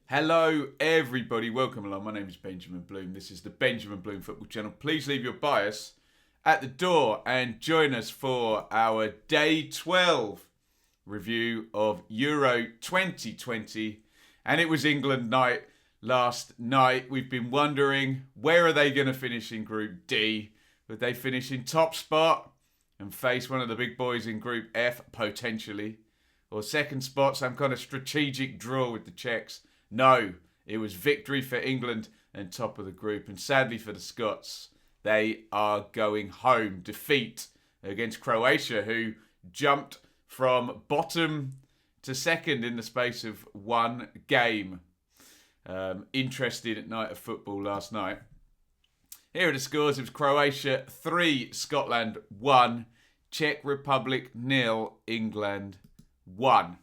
Hello everybody, welcome along. My name is Benjamin Bloom. This is the Benjamin Bloom Football Channel. Please leave your bias at the door and join us for our Day 12 review of Euro 2020. And it was England night last night. We've been wondering, where are they going to finish in Group D? Would they finish in top spot and face one of the big boys in Group F, potentially? Or second spot, some kind of strategic draw with the Czechs? No, it was victory for England and top of the group. And sadly for the Scots, they are going home. Defeat against Croatia, who jumped from bottom to second in the space of one game. Interesting night of football last night. Here are the scores. It was Croatia 3, Scotland 1, Czech Republic 0, England 1.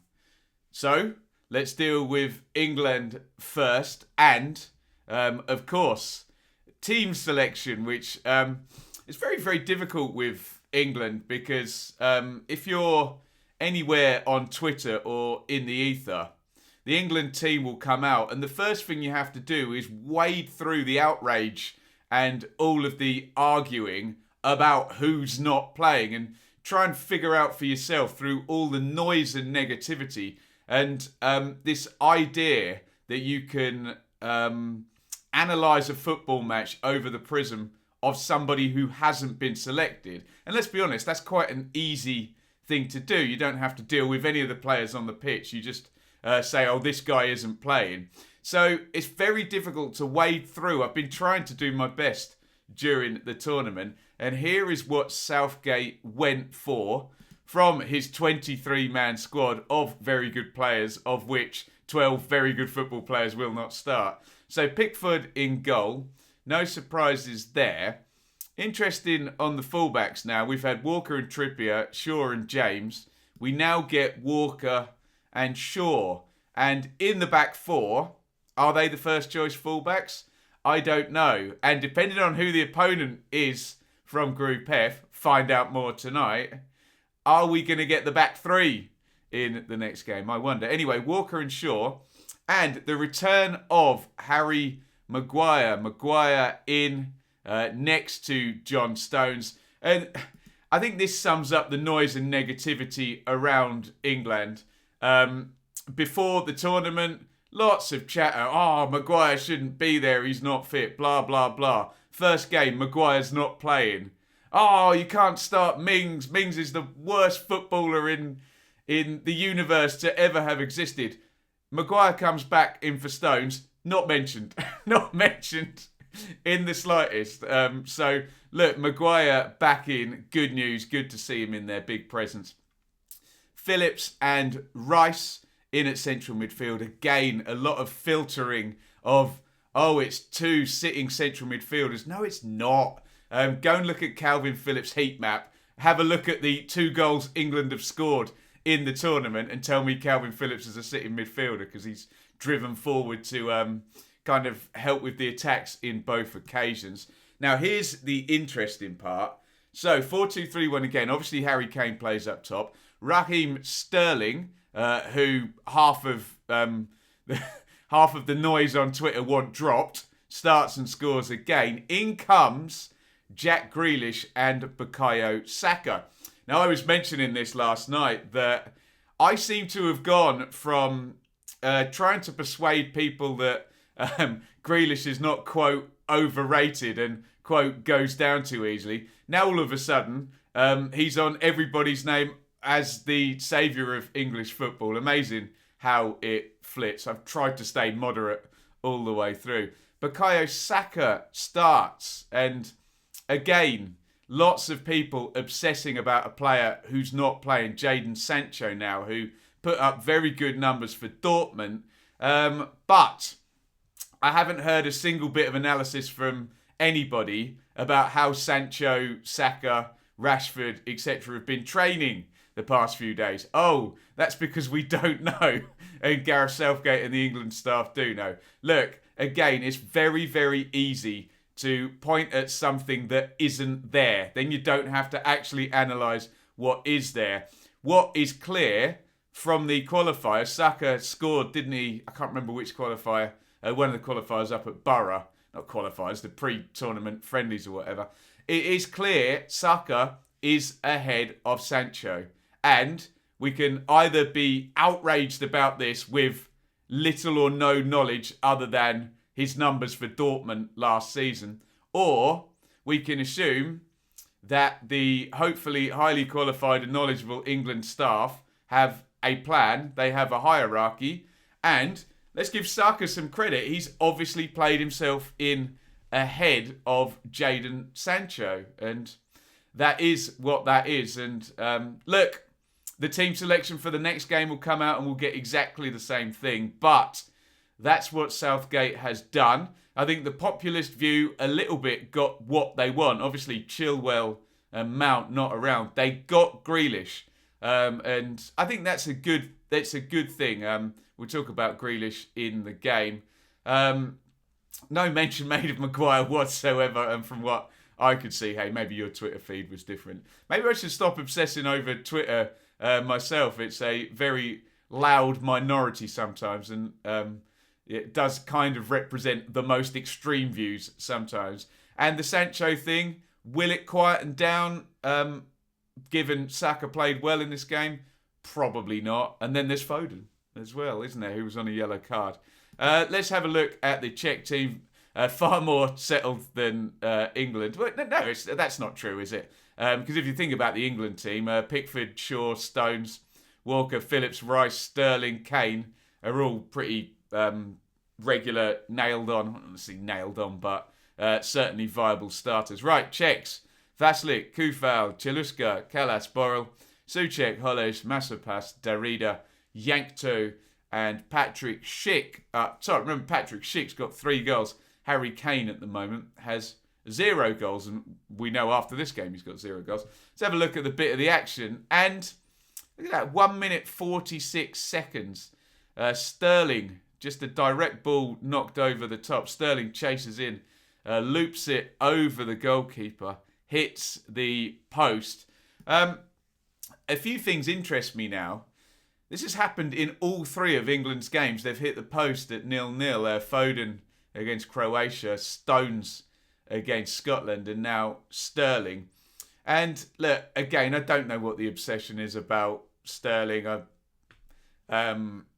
So, let's deal with England first, and of course, team selection, which is very, very difficult with England because if you're anywhere on Twitter or in the ether, the England team will come out, and the first thing you have to do is wade through the outrage and all of the arguing about who's not playing, and try and figure out for yourself through all the noise and negativity. And this idea that you can analyse a football match over the prism of somebody who hasn't been selected. And let's be honest, that's quite an easy thing to do. You don't have to deal with any of the players on the pitch. You just say, oh, this guy isn't playing. So it's very difficult to wade through. I've been trying to do my best during the tournament. And here is what Southgate went for from his 23-man squad of very good players, of which 12 very good football players will not start. So Pickford in goal. No surprises there. Interesting on the fullbacks now. We've had Walker and Trippier, Shaw and James. We now get Walker and Shaw. And in the back four, are they the first choice fullbacks? I don't know. And depending on who the opponent is from Group F, find out more tonight. Are we going to get the back three in the next game? I wonder. Anyway, Walker and Shaw. And the return of Harry Maguire. Maguire in next to John Stones. And I think this sums up the noise and negativity around England. Before the tournament, lots of chatter. Oh, Maguire shouldn't be there. He's not fit. Blah, blah, blah. First game, Maguire's not playing. Oh, you can't start Mings. Mings is the worst footballer in the universe to ever have existed. Maguire comes back in for Stones. Not mentioned. Not mentioned in the slightest. So, look, Maguire back in. Good news. Good to see him in there. Big presence. Phillips and Rice in at central midfield. Again, a lot of filtering of, oh, it's two sitting central midfielders. No, it's not. Go and look at Calvin Phillips' heat map. Have a look at the 2 goals England have scored in the tournament and tell me Calvin Phillips is a sitting midfielder because he's driven forward to kind of help with the attacks in both occasions. Now, here's the interesting part. So, 4-2-3-1 again. Obviously, Harry Kane plays up top. Raheem Sterling, who half of the noise on Twitter want dropped, starts and scores again. In comes Jack Grealish and Bukayo Saka. Now, I was mentioning this last night that I seem to have gone from trying to persuade people that Grealish is not, quote, overrated and, quote, goes down too easily. Now, all of a sudden, he's on everybody's name as the saviour of English football. Amazing how it flits. I've tried to stay moderate all the way through. Bukayo Saka starts, and again, lots of people obsessing about a player who's not playing, Jadon Sancho now, who put up very good numbers for Dortmund. But I haven't heard a single bit of analysis from anybody about how Sancho, Saka, Rashford, etc. have been training the past few days. Oh, that's because we don't know. And Gareth Southgate and the England staff do know. Look, again, it's very, very easy to point at something that isn't there. Then you don't have to actually analyse what is there. What is clear from the qualifier. Saka scored, didn't he? I can't remember which qualifier. One of the qualifiers up at Borough. Not qualifiers, the pre-tournament friendlies or whatever. It is clear Saka is ahead of Sancho. And we can either be outraged about this with little or no knowledge other than his numbers for Dortmund last season, or we can assume that the hopefully highly qualified and knowledgeable England staff have a plan, they have a hierarchy, and let's give Saka some credit. He's obviously played himself in ahead of Jadon Sancho, and that is what that is. And look, the team selection for the next game will come out and we'll get exactly the same thing, but that's what Southgate has done. I think the populist view a little bit got what they want. Obviously, Chilwell and Mount not around. They got Grealish, and I think that's a good thing. We'll talk about Grealish in the game. No mention made of Maguire whatsoever, and from what I could see, hey, maybe your Twitter feed was different. Maybe I should stop obsessing over Twitter myself. It's a very loud minority sometimes, and it does kind of represent the most extreme views sometimes. And the Sancho thing, will it quieten down given Saka played well in this game? Probably not. And then there's Foden as well, isn't there, who was on a yellow card. Let's have a look at the Czech team. Far more settled than England. Well, no, that's not true, is it? Because if you think about the England team, Pickford, Shaw, Stones, Walker, Phillips, Rice, Sterling, Kane are all pretty regular, nailed on. I don't want to say nailed on, but certainly viable starters. Right, Czechs. Vaslik, Kufal, Cheluska, Kalas, Borrell, Souček, Holeš, Masopas, Darida, Yankto, and Patrick Schick. Remember Patrick Schick's got 3 goals. Harry Kane at the moment has 0 goals, and we know after this game he's got 0 goals. Let's have a look at the bit of the action. And look at that, 1 minute 46 seconds. Sterling, just a direct ball knocked over the top. Sterling chases in, loops it over the goalkeeper, hits the post. A few things interest me now. This has happened in all 3 of England's games. They've hit the post at 0-0. Foden against Croatia, Stones against Scotland, and now Sterling. And look, again, I don't know what the obsession is about Sterling.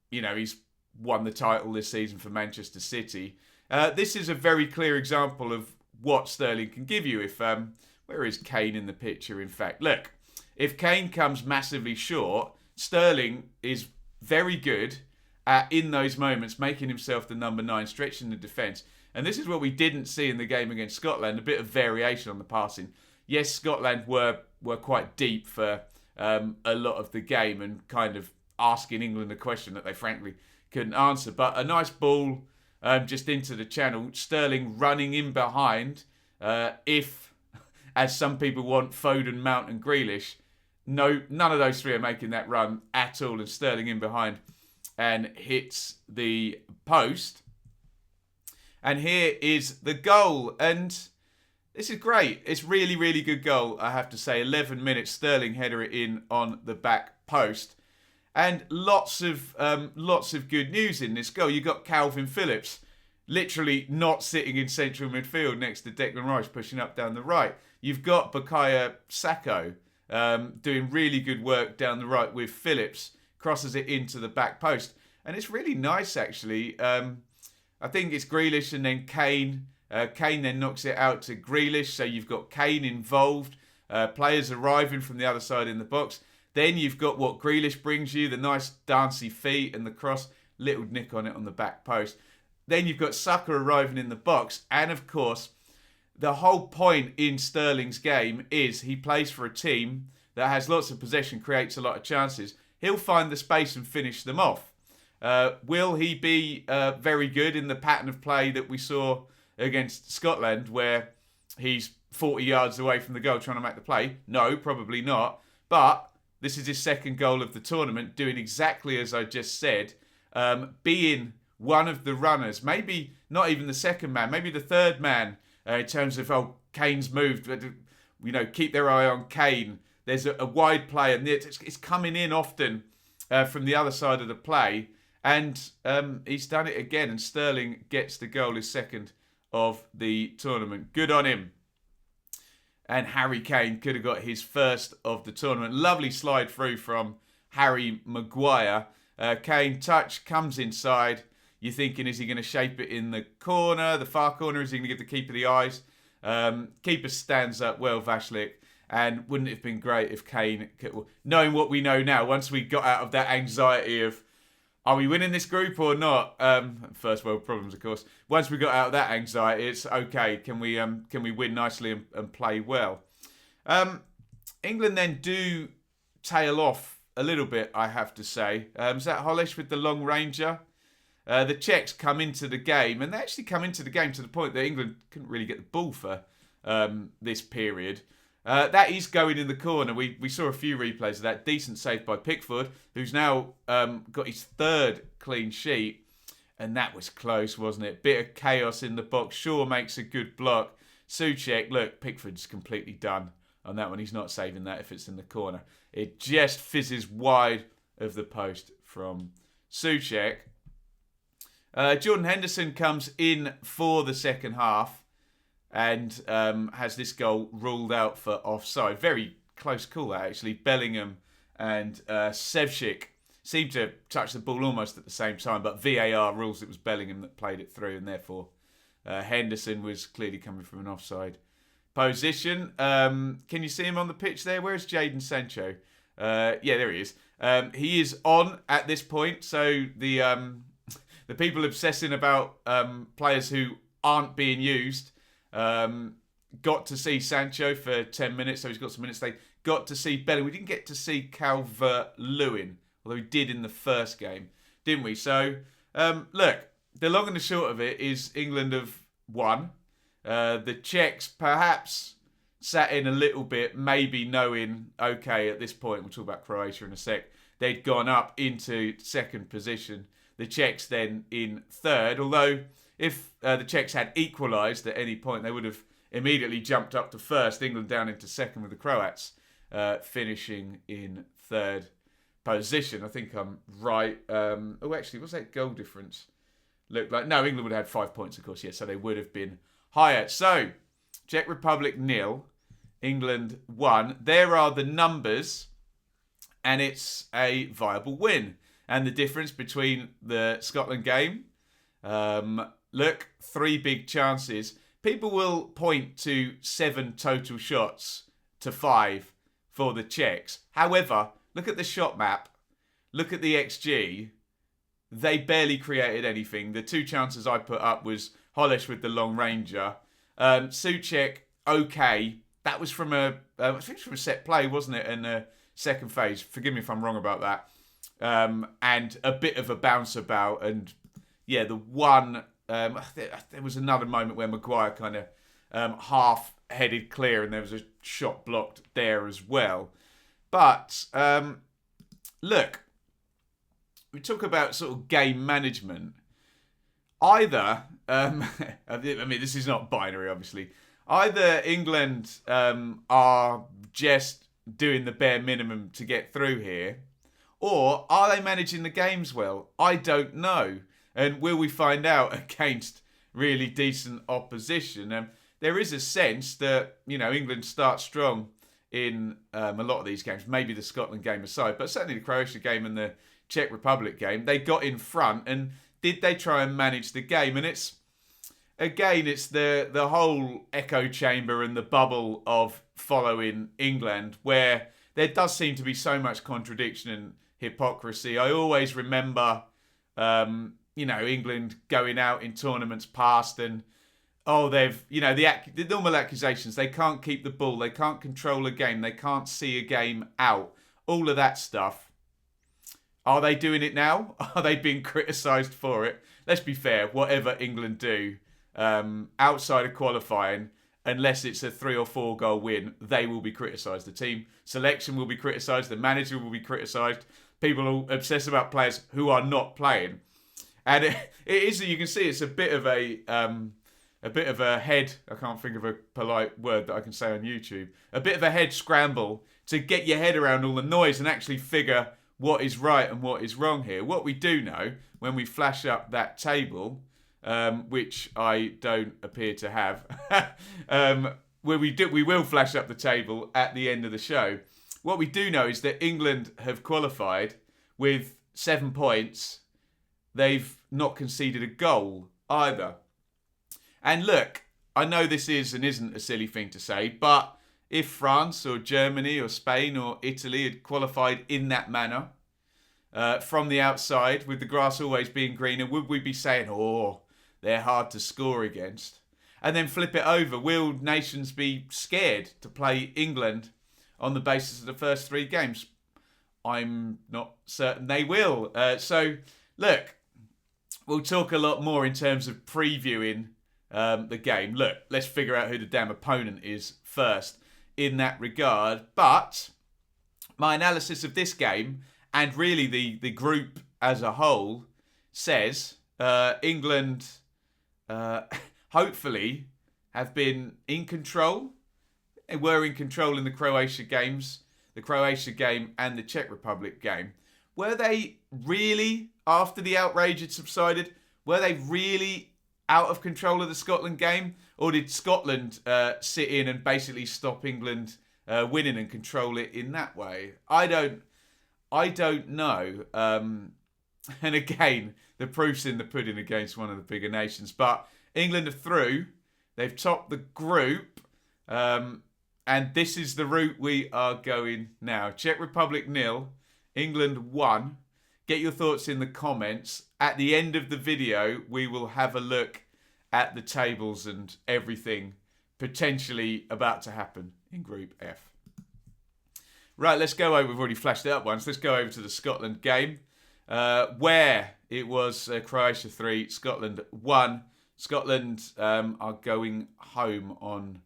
He's won the title this season for Manchester City. This is a very clear example of what Sterling can give you. Where is Kane in the picture, in fact? Look, if Kane comes massively short, Sterling is very good at, in those moments, making himself the number 9, stretching the defence. And this is what we didn't see in the game against Scotland, a bit of variation on the passing. Yes, Scotland were quite deep for a lot of the game and kind of asking England a question that they frankly couldn't answer. But a nice ball just into the channel. Sterling running in behind. If, as some people want, Foden, Mount and Grealish, no, none of those 3 are making that run at all. And Sterling in behind and hits the post. And here is the goal. And this is great. It's really, really good goal, I have to say. 11 minutes, Sterling header it in on the back post. And lots of good news in this goal. You got Calvin Phillips literally not sitting in central midfield next to Declan Rice pushing up down the right. You've got Bukayo Saka doing really good work down the right with Phillips, crosses it into the back post. And it's really nice, actually. I think it's Grealish and then Kane. Kane then knocks it out to Grealish, so you've got Kane involved. Players arriving from the other side in the box. Then you've got what Grealish brings you, the nice dancey feet and the cross, little nick on it on the back post. Then you've got Saka arriving in the box. And of course, the whole point in Sterling's game is he plays for a team that has lots of possession, creates a lot of chances. He'll find the space and finish them off. Will he be very good in the pattern of play that we saw against Scotland, where he's 40 yards away from the goal trying to make the play? No, probably not. But this is his 2nd goal of the tournament, doing exactly as I just said, being one of the runners, maybe not even the 2nd man, maybe the 3rd man in terms of, Kane's moved, but keep their eye on Kane. There's a wide play, and it's coming in often from the other side of the play. And he's done it again. And Sterling gets the goal, his second of the tournament. Good on him. And Harry Kane could have got his first of the tournament. Lovely slide through from Harry Maguire. Kane touch, comes inside. You're thinking, is he going to shape it in the corner, the far corner? Is he going to give the keeper the eyes? Keeper stands up well, Vashlik. And wouldn't it have been great if Kane, knowing what we know now, once we got out of that anxiety of, are we winning this group or not? First world problems, of course. Once we got out of that anxiety, it's okay. Can we win nicely and play well? England then do tail off a little bit, I have to say. Is that Hollish with the long ranger? The Czechs come into the game, and they actually come into the game to the point that England couldn't really get the ball for this period. That is going in the corner. We saw a few replays of that. Decent save by Pickford, who's now got his third clean sheet. And that was close, wasn't it? Bit of chaos in the box. Shaw makes a good block. Souček, look, Pickford's completely done on that one. He's not saving that if it's in the corner. It just fizzes wide of the post from Souček. Jordan Henderson comes in for the second half. And has this goal ruled out for offside. Very close call, that, actually. Bellingham and Sevcik seemed to touch the ball almost at the same time, but VAR rules it was Bellingham that played it through, and therefore Henderson was clearly coming from an offside position. Can you see him on the pitch there? Where's Jadon Sancho? Yeah, there he is. He is on at this point, so the people obsessing about players who aren't being used got to see Sancho for 10 minutes, so he's got some minutes. They got to see Bellingham. We didn't get to see Calvert-Lewin, although we did in the first game, didn't we? So, look, the long and the short of it is England have won. The Czechs perhaps sat in a little bit, maybe knowing, okay, at this point, we'll talk about Croatia in a sec, they'd gone up into second position. The Czechs then in third, although if the Czechs had equalised at any point, they would have immediately jumped up to first. England down into second, with the Croats finishing in third position. I think I'm right. Actually, what's that goal difference look like? No, England would have had 5 points, of course, yes, so they would have been higher. So, Czech Republic 0, England 1. There are the numbers, and it's a viable win. And the difference between the Scotland game, look, 3 big chances. People will point to 7 total shots to 5 for the Czechs. However, look at the shot map. Look at the XG. They barely created anything. The 2 chances I put up was Hollish with the long ranger. Souček, okay. That was from I think from a set play, wasn't it, in the second phase? Forgive me if I'm wrong about that. And a bit of a bounce about. And yeah, the one... there was another moment where Maguire kind of half-headed clear, and there was a shot blocked there as well. But, look, we talk about sort of game management. Either, I mean, this is not binary, obviously. Either England are just doing the bare minimum to get through here, or are they managing the games well? I don't know. And will we find out against really decent opposition? There is a sense that, you know, England start strong in a lot of these games, maybe the Scotland game aside, but certainly the Croatia game and the Czech Republic game, they got in front, and did they try and manage the game? And it's the whole echo chamber and the bubble of following England, where there does seem to be so much contradiction and hypocrisy. I always remember... England going out in tournaments past and, they've, the normal accusations, they can't keep the ball, they can't control a game, they can't see a game out, all of that stuff. Are they doing it now? Are they being criticised for it? Let's be fair, whatever England do, outside of qualifying, unless it's a 3 or 4 goal win, they will be criticised. The team selection will be criticised, the manager will be criticised, people will obsess about players who are not playing. And it is, you can see, it's a bit of a head. I can't think of a polite word that I can say on YouTube. A bit of a head scramble to get your head around all the noise and actually figure what is right and what is wrong here. What we do know, when we flash up that table, which I don't appear to have, where we will flash up the table at the end of the show. What we do know is that England have qualified with 7 points. They've not conceded a goal either. And look, I know this is and isn't a silly thing to say, but if France or Germany or Spain or Italy had qualified in that manner, from the outside, with the grass always being greener, would we be saying, oh, they're hard to score against? And then flip it over, will nations be scared to play England on the basis of the first 3 games? I'm not certain they will. So, look, we'll talk a lot more in terms of previewing the game. Look, let's figure out who the damn opponent is first in that regard. But my analysis of this game, and really the group as a whole, says England hopefully have been in control. They were in control in the Croatia games, the Croatia game and the Czech Republic game. Were they really, after the outrage had subsided, were they really out of control of the Scotland game? Or did Scotland sit in and basically stop England winning and control it in that way? I don't know. And again, the proof's in the pudding against one of the bigger nations. But England are through. They've topped the group. And this is the route we are going now. Czech Republic 0, England 1. Get your thoughts in the comments. At the end of the video, we will have a look at the tables and everything potentially about to happen in Group F. Right, let's go over. We've already flashed it up once. Let's go over to the Scotland game, where it was Croatia 3, Scotland 1. Scotland are going home on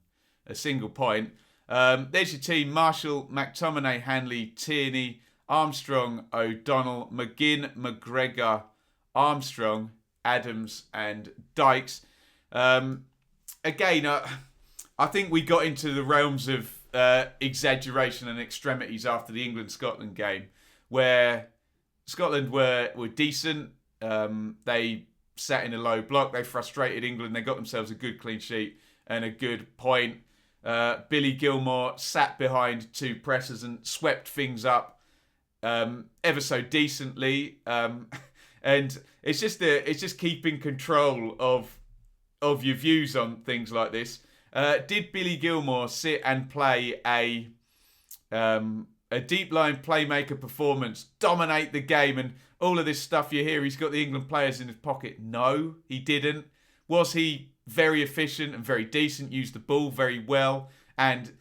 a single point. There's your team: Marshall, McTominay, Hanley, Tierney, Armstrong, O'Donnell, McGinn, McGregor, Armstrong, Adams and Dykes. Again, I think we got into the realms of exaggeration and extremities after the England-Scotland game, where Scotland were decent. They sat in a low block. They frustrated England. They got themselves a good clean sheet and a good point. Billy Gilmour sat behind 2 pressers and swept things up ever so decently. And it's just keeping control of your views on things like this. Did Billy Gilmour sit and play a deep line playmaker performance, dominate the game, and all of this stuff you hear? He's got the England players in his pocket. No, he didn't. Was he very efficient and very decent? Used the ball very well, and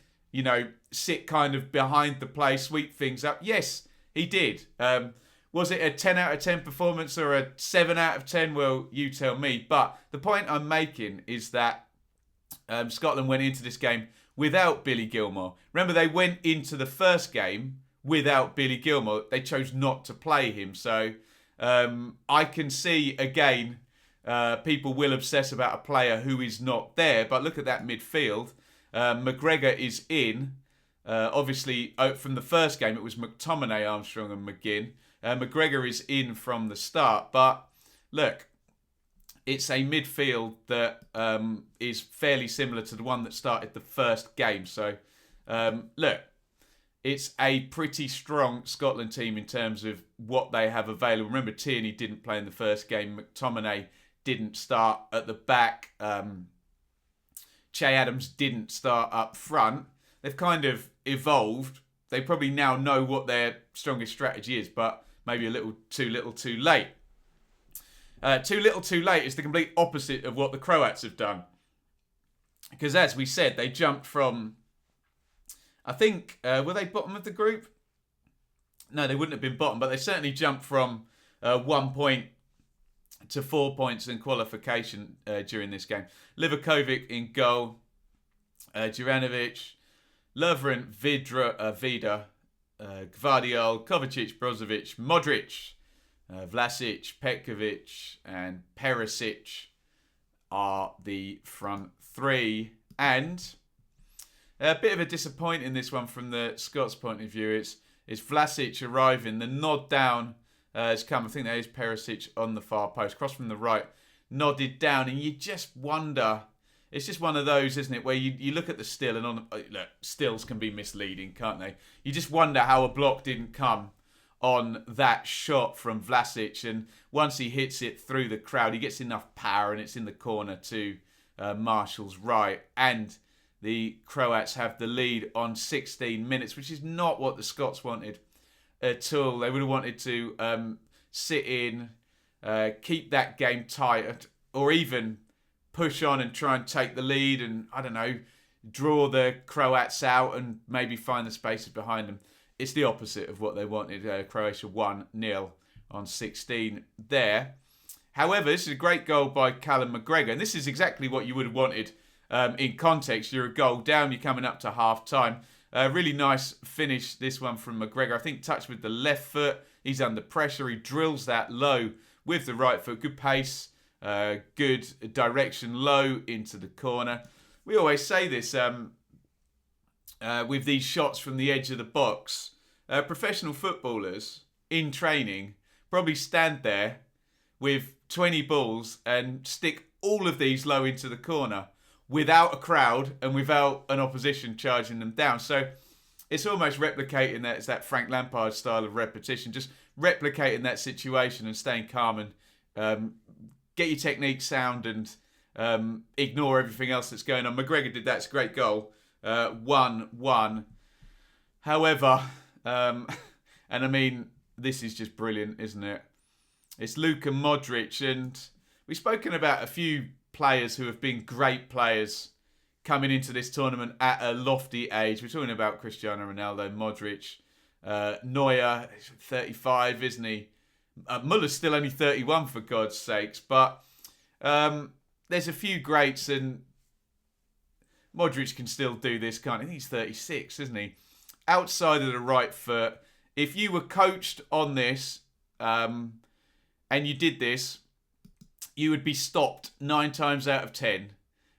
sit kind of behind the play, sweep things up? Yes, he did. Was it a 10 out of 10 performance or a 7 out of 10? Well, you tell me. But the point I'm making is that Scotland went into this game without Billy Gilmour. Remember, they went into the first game without Billy Gilmour. They chose not to play him. So I can see, again, people will obsess about a player who is not there. But look at that midfield. McGregor is in. Obviously, from the first game, it was McTominay, Armstrong and McGinn. McGregor is in from the start. But look, it's a midfield that is fairly similar to the one that started the first game. So, look, it's a pretty strong Scotland team in terms of what they have available. Remember, Tierney didn't play in the first game. McTominay didn't start at the back. Che Adams didn't start up front. They've kind of evolved. They probably now know what their strongest strategy is, but maybe a little too late. Too little too late is the complete opposite of what the Croats have done. Because as we said, they jumped from, I think, were they bottom of the group? No, they wouldn't have been bottom, but they certainly jumped from 1 point to 4 points in qualification during this game. Livakovic in goal, Juranovic, Lovren, Vida, Gvardiol, Kovacic, Brozovic, Modric, Vlasic, Petkovic and Perisic are the front 3. And a bit of a disappointment in this one from the Scots' point of view. It's Vlasic arriving. The nod down has come. I think that is Perisic on the far post. Cross from the right, nodded down, and you just wonder. It's just one of those, isn't it, where you look at the still, and look, stills can be misleading, can't they? You just wonder how a block didn't come on that shot from Vlasic, and once he hits it through the crowd, he gets enough power, and it's in the corner to Marshall's right, and the Croats have the lead on 16 minutes, which is not what the Scots wanted at all. They would have wanted to sit in, keep that game tight, or even push on and try and take the lead and, I don't know, draw the Croats out and maybe find the spaces behind them. It's the opposite of what they wanted. Croatia 1-0 on 16 there. However, this is a great goal by Callum McGregor, and this is exactly what you would have wanted in context. You're a goal down, you're coming up to half-time. Really nice finish, this one from McGregor. I think touched with the left foot. He's under pressure. He drills that low with the right foot. Good pace, good direction, low into the corner. We always say this with these shots from the edge of the box. Professional footballers in training probably stand there with 20 balls and stick all of these low into the corner without a crowd and without an opposition charging them down. So it's almost replicating that. It's that Frank Lampard style of repetition, just replicating that situation and staying calm and get your technique sound and ignore everything else that's going on. McGregor did that. It's a great goal. 1-1. However, and I mean, this is just brilliant, isn't it? It's Luka Modric, and we've spoken about a few players who have been great players coming into this tournament at a lofty age. We're talking about Cristiano Ronaldo, Modric, Neuer, 35, isn't he? Muller's still only 31, for God's sakes. But there's a few greats, and Modric can still do this, can't he? I think he's 36, isn't he? Outside of the right foot, if you were coached on this and you did this, you would be stopped 9 times out of 10.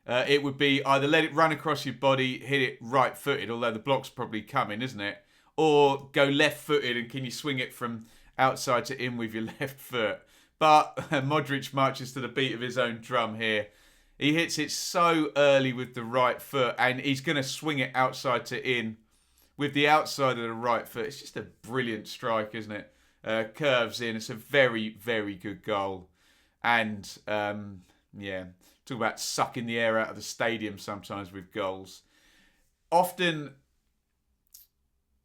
It would be either let it run across your body, hit it right-footed, although the block's probably coming, isn't it? Or go left-footed, and can you swing it from outside to in with your left foot? But Modric marches to the beat of his own drum here. He hits it so early with the right foot, and he's going to swing it outside to in with the outside of the right foot. It's just a brilliant strike, isn't it? Curves in. It's a very, very good goal. And, talk about sucking the air out of the stadium sometimes with goals. Often,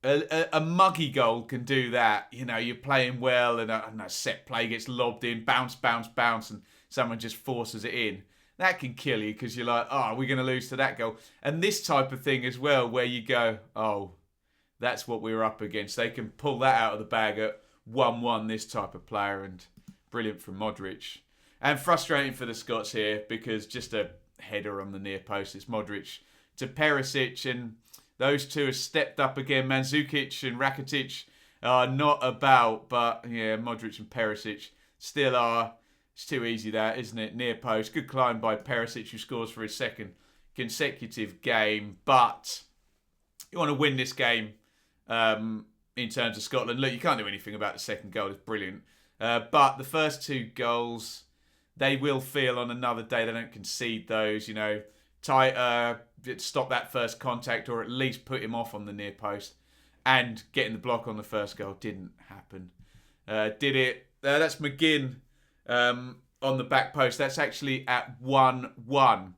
a muggy goal can do that. You know, you're playing well and a set play gets lobbed in, bounce, bounce, bounce, and someone just forces it in. That can kill you because you're like, oh, we're going to lose to that goal. And this type of thing as well, where you go, oh, that's what we're up against. They can pull that out of the bag at 1-1, this type of player, and brilliant from Modric. And frustrating for the Scots here because just a header on the near post. It's Modric to Perisic, and those two have stepped up again. Mandzukic and Rakitic are not about, but yeah, Modric and Perisic still are. It's too easy that, isn't it? Near post. Good climb by Perisic, who scores for his second consecutive game. But you want to win this game in terms of Scotland. Look, you can't do anything about the second goal. It's brilliant. But the first 2 goals, they will feel on another day. They don't concede those, you know. Tighter, stop that first contact, or at least put him off on the near post. And getting the block on the first goal didn't happen. Did it? That's McGinn on the back post. That's actually at 1-1.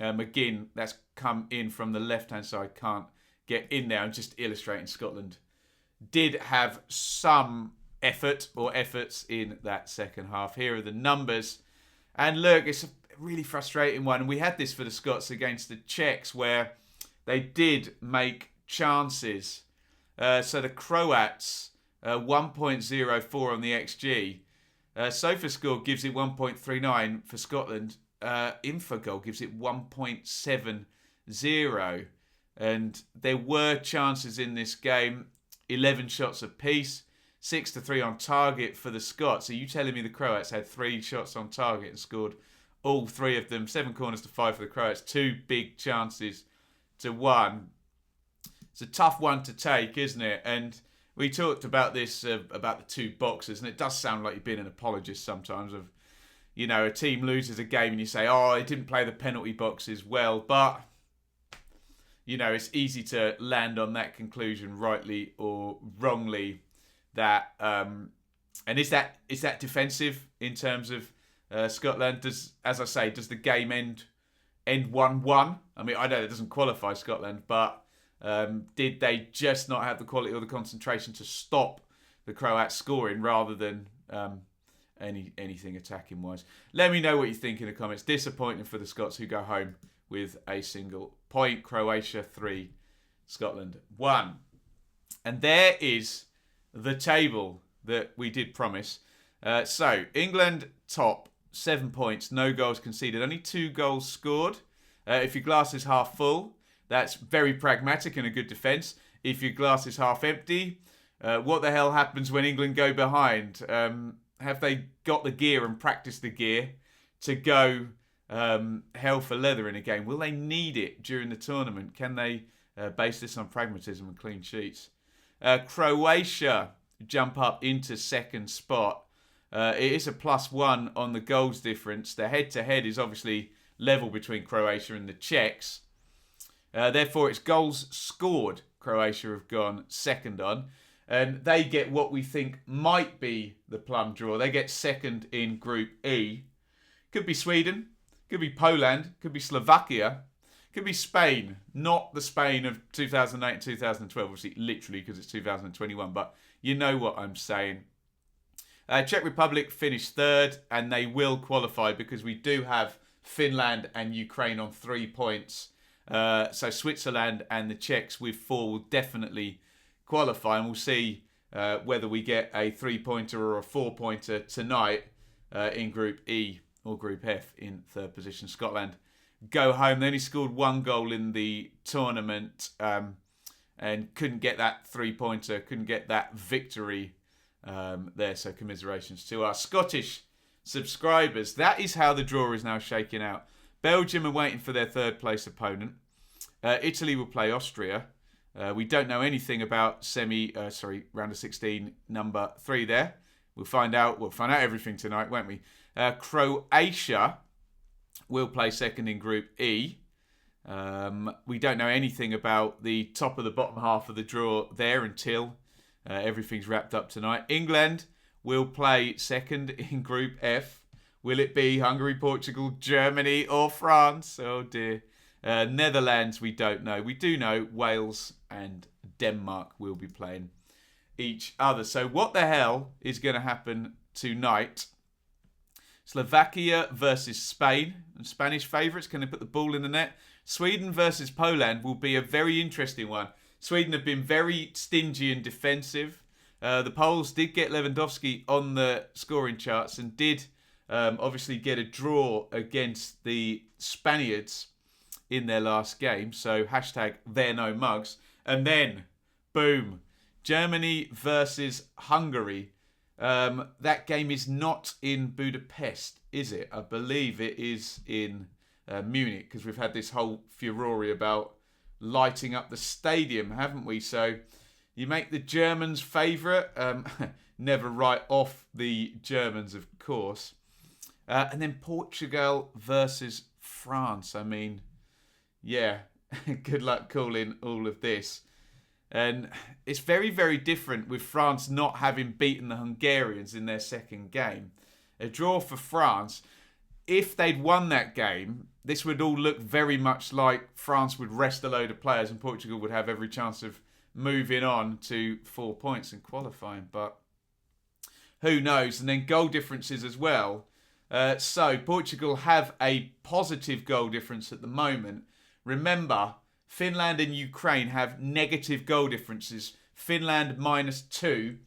McGinn, that's come in from the left-hand side. Can't get in there. I'm just illustrating Scotland did have some effort or efforts in that second half. Here are the numbers. And look, it's a really frustrating one. And we had this for the Scots against the Czechs where they did make chances. So the Croats, 1.04 on the XG. SofaScore gives it 1.39 for Scotland. Infogol gives it 1.70. And there were chances in this game. 11 shots apiece. 6-3 on target for the Scots. So you telling me the Croats had 3 shots on target and scored all 3 of them? 7 corners to 5 for the Croats. 2 big chances to 1. It's a tough one to take, isn't it? And we talked about this, about the two boxers, and it does sound like you've been an apologist sometimes of, a team loses a game and you say, oh, it didn't play the penalty boxes well, but, it's easy to land on that conclusion rightly or wrongly that, and is that defensive in terms of Scotland? Does the game end 1-1? I mean, I know it doesn't qualify Scotland, but did they just not have the quality or the concentration to stop the Croats scoring rather than anything attacking wise? Let me know what you think in the comments. Disappointing for the Scots, who go home with a single point. Croatia 3, Scotland 1. And there is the table that we did promise. So England top, 7 points, no goals conceded, only 2 goals scored. If your glass is half full, that's very pragmatic and a good defence. If your glass is half empty, what the hell happens when England go behind? Have they got the gear and practiced the gear to go hell for leather in a game? Will they need it during the tournament? Can they base this on pragmatism and clean sheets? Croatia jump up into second spot. It is a +1 on the goals difference. The head-to-head is obviously level between Croatia and the Czechs. Therefore, it's goals scored Croatia have gone second on. And they get what we think might be the plum draw. They get second in Group E. Could be Sweden. Could be Poland. Could be Slovakia. Could be Spain. Not the Spain of 2008 and 2012. Obviously, literally, because it's 2021. But you know what I'm saying. Czech Republic finished third. And they will qualify because we do have Finland and Ukraine on 3 points. So Switzerland and the Czechs with 4 will definitely qualify, and we'll see whether we get a 3-pointer or a 4-pointer tonight in Group E or Group F in third position. Scotland go home. They only scored 1 goal in the tournament and couldn't get that 3-pointer, couldn't get that victory there. So commiserations to our Scottish subscribers. That is how the draw is now shaking out. Belgium are waiting for their third place opponent. Italy will play Austria. We don't know anything about round of 16, number 3 there. We'll find out everything tonight, won't we? Croatia will play second in Group E. We don't know anything about the top of the bottom half of the draw there until everything's wrapped up tonight. England will play second in Group F. Will it be Hungary, Portugal, Germany or France? Oh dear. Netherlands, we don't know. We do know Wales and Denmark will be playing each other. So what the hell is going to happen tonight? Slovakia versus Spain. And Spanish favourites, can they put the ball in the net? Sweden versus Poland will be a very interesting one. Sweden have been very stingy and defensive. The Poles did get Lewandowski on the scoring charts and did obviously get a draw against the Spaniards in their last game. So hashtag they're no mugs. And then, boom, Germany versus Hungary. That game is not in Budapest, is it? I believe it is in Munich, because we've had this whole furore about lighting up the stadium, haven't we? So you make the Germans favourite. Never write off the Germans, of course. And then Portugal versus France. I mean, yeah, good luck calling all of this. And it's very, very different with France not having beaten the Hungarians in their second game. A draw for France. If they'd won that game, this would all look very much like France would rest a load of players and Portugal would have every chance of moving on to 4 points and qualifying. But who knows? And then goal differences as well. So Portugal have a positive goal difference at the moment. Remember, Finland and Ukraine have negative goal differences. Finland -2,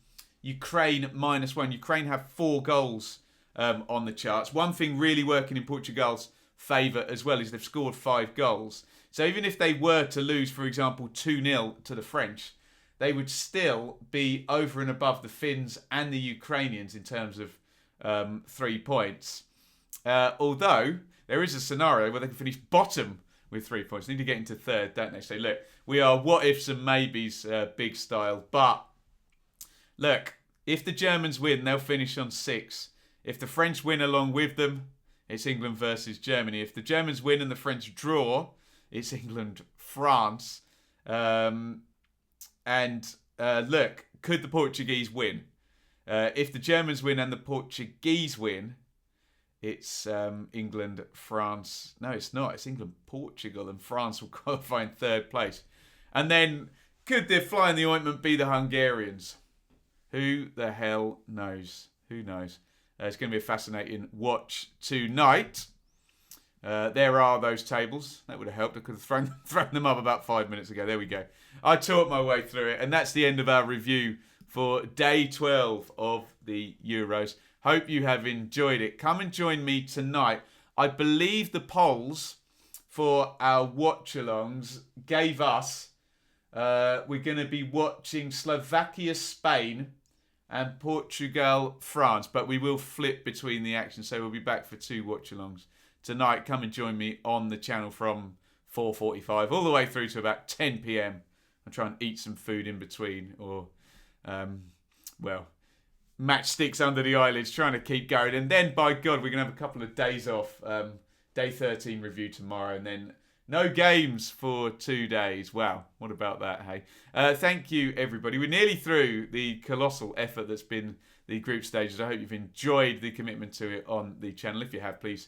Ukraine -1. Ukraine have 4 goals on the charts. One thing really working in Portugal's favour as well is they've scored 5 goals. So even if they were to lose, for example, 2-0 to the French, they would still be over and above the Finns and the Ukrainians in terms of 3 points. Although there is a scenario where they can finish bottom with 3 points. They need to get into third, don't they? So look, we are what ifs and maybes big style. But Look, if the Germans win, they'll finish on 6. If the French win along with them, it's England versus Germany. If the Germans win and the French draw, it's England-France. Look, could the Portuguese win? If the Germans win and the Portuguese win, it's England-France. No, it's not. It's England-Portugal, and France will qualify in 3rd place. And then, could the fly in the ointment be the Hungarians? Who the hell knows? Who knows? It's going to be a fascinating watch tonight. There are those tables. That would have helped. I could have thrown them up about 5 minutes ago. There we go. I taught my way through it. And that's the end of our review for day 12 of the Euros. Hope you have enjoyed it. Come and join me tonight. I believe the polls for our watch-alongs gave us... we're going to be watching Slovakia, Spain, and Portugal, France. But we will flip between the actions, so we'll be back for 2 watch-alongs tonight. Come and join me on the channel from 4:45 all the way through to about 10 p.m. I'll try and eat some food in between, or, matchsticks under the eyelids, trying to keep going. And then, by God, we're going to have a couple of days off. Day 13 review tomorrow, and then no games for 2 days. Wow, what about that, hey? Thank you, everybody. We're nearly through the colossal effort that's been the group stages. I hope you've enjoyed the commitment to it on the channel. If you have, please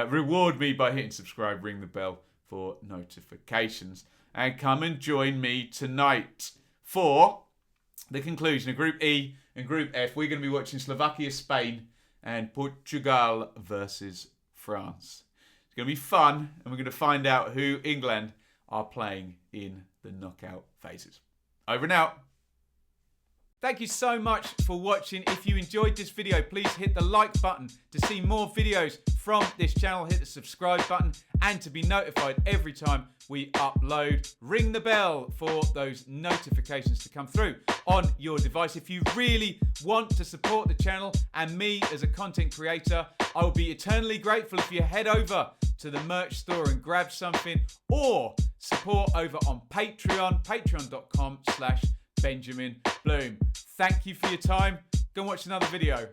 reward me by hitting subscribe, ring the bell for notifications. And come and join me tonight for the conclusion of Group E and Group F. We're going to be watching Slovakia, Spain, and Portugal versus France. It's going to be fun, and we're going to find out who England are playing in the knockout phases. Over and out. Thank you so much for watching. If you enjoyed this video, please hit the like button to see more videos from this channel. Hit the subscribe button, and to be notified every time we upload. Ring the bell for those notifications to come through on your device. If you really want to support the channel and me as a content creator, I will be eternally grateful if you head over to the merch store and grab something, or support over on Patreon, patreon.com/Benjamin Bloom. Thank you for your time. Go and watch another video.